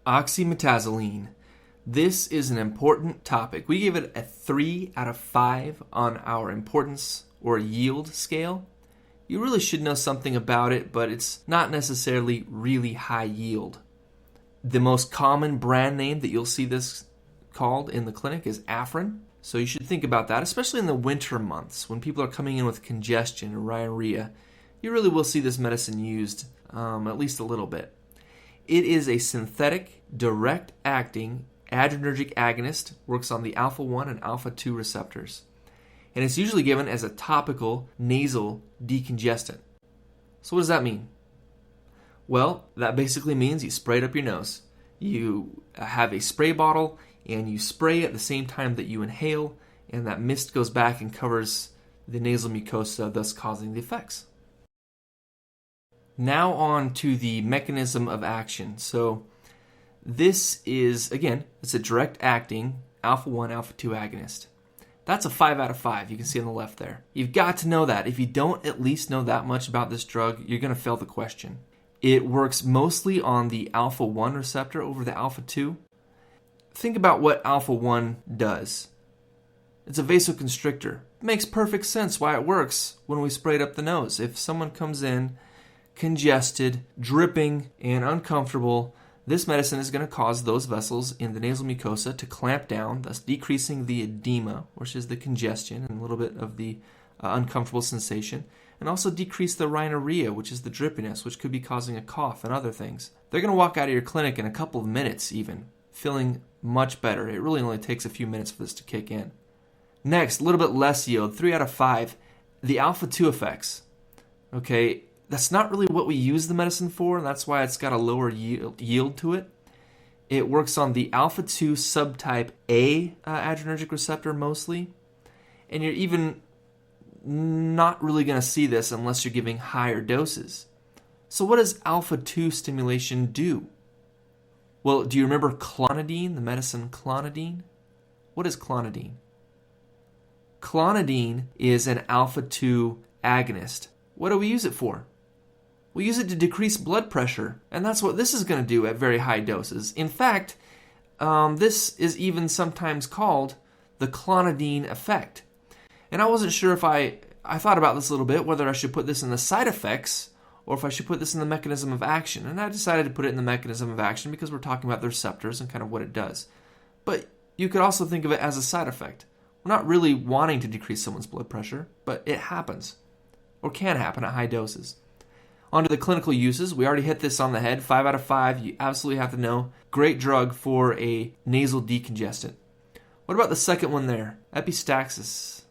Oxymetazoline. This is an important topic. We give it a 3 out of 5 on our importance or yield scale. You really should know something about it, but it's not necessarily really high yield. The most common brand name that you'll see this called in the clinic is Afrin. So you should think about that, especially in the winter months when people are coming in with congestion or rhinorrhea. You really will see this medicine used at least a little bit. It is a synthetic, direct-acting adrenergic agonist, works on the alpha-1 and alpha-2 receptors. And it's usually given as a topical nasal decongestant. So what does that mean? Well, that basically means you spray it up your nose. You have a spray bottle and you spray at the same time that you inhale, and that mist goes back and covers the nasal mucosa, thus causing the effects. Now on to the mechanism of action. So this is, again, it's a direct-acting alpha-1, alpha-2 agonist. That's a 5 out of 5. You can see on the left there. You've got to know that. If you don't at least know that much about this drug, you're going to fail the question. It works mostly on the alpha-1 receptor over the alpha-2. Think about what alpha-1 does. It's a vasoconstrictor. It makes perfect sense why it works when we spray it up the nose. If someone comes in congested, dripping, and uncomfortable, this medicine is going to cause those vessels in the nasal mucosa to clamp down, thus decreasing the edema, which is the congestion and a little bit of the uncomfortable sensation, and also decrease the rhinorrhea, which is the drippiness, which could be causing a cough and other things. They're going to walk out of your clinic in a couple of minutes even, feeling much better. It really only takes a few minutes for this to kick in. Next, a little bit less yield, 3 out of 5, the alpha-2 effects. Okay, that's not really what we use the medicine for, and that's why it's got a lower yield to it. It works on the alpha-2 subtype A adrenergic receptor mostly, and you're even not really going to see this unless you're giving higher doses. So what does alpha-2 stimulation do? Well, do you remember clonidine, the medicine clonidine? What is clonidine? Clonidine is an alpha-2 agonist. What do we use it for? We use it to decrease blood pressure, and that's what this is going to do at very high doses. In fact, this is even sometimes called the Clonidine Effect. And I wasn't sure if I thought about this a little bit, whether I should put this in the side effects or if I should put this in the mechanism of action. And I decided to put it in the mechanism of action because we're talking about the receptors and kind of what it does. But you could also think of it as a side effect. We're not really wanting to decrease someone's blood pressure, but it happens, or can happen at high doses. Onto the clinical uses. We already hit this on the head. 5 out of 5. You absolutely have to know. Great drug for a nasal decongestant. What about the second one there? Epistaxis.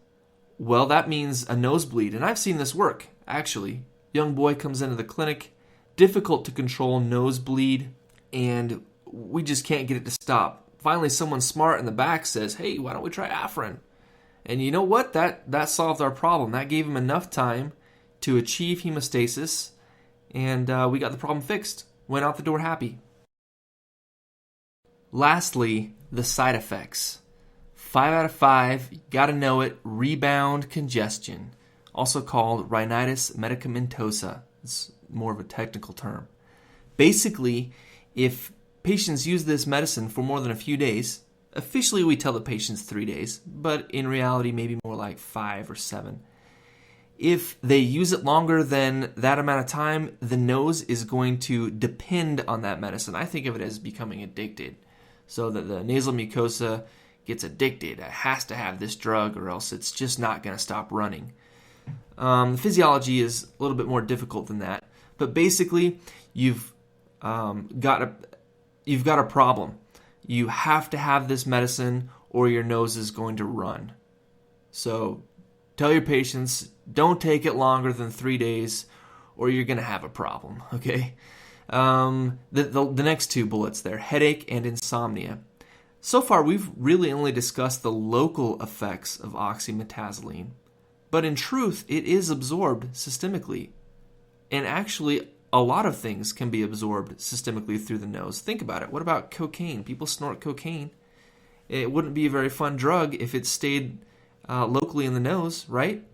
Well, that means a nosebleed, and I've seen this work, actually. Young boy comes into the clinic, difficult to control nosebleed, and we just can't get it to stop. Finally, someone smart in the back says, hey, why don't we try Afrin? And you know what? That solved our problem. That gave him enough time to achieve hemostasis, and we got the problem fixed. Went out the door happy. Lastly, the side effects. 5 out of 5, you gotta know it, rebound congestion, also called rhinitis medicamentosa. It's more of a technical term. Basically, if patients use this medicine for more than a few days, officially we tell the patients 3 days, but in reality maybe more like 5 or 7. If they use it longer than that amount of time, the nose is going to depend on that medicine. I think of it as becoming addicted, so that the nasal mucosa gets addicted. It has to have this drug or else it's just not going to stop running. Physiology is a little bit more difficult than that, but basically you've got a problem. You have to have this medicine or your nose is going to run. So tell your patients, don't take it longer than 3 days or you're going to have a problem, okay? The next 2 bullets there, headache and insomnia. So far, we've really only discussed the local effects of oxymetazoline, but in truth, it is absorbed systemically. And actually, a lot of things can be absorbed systemically through the nose. Think about it. What about cocaine? People snort cocaine. It wouldn't be a very fun drug if it stayed locally in the nose, right?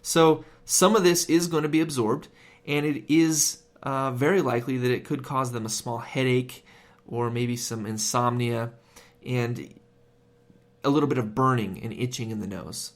So some of this is going to be absorbed, and it is very likely that it could cause them a small headache or maybe some insomnia, and a little bit of burning and itching in the nose.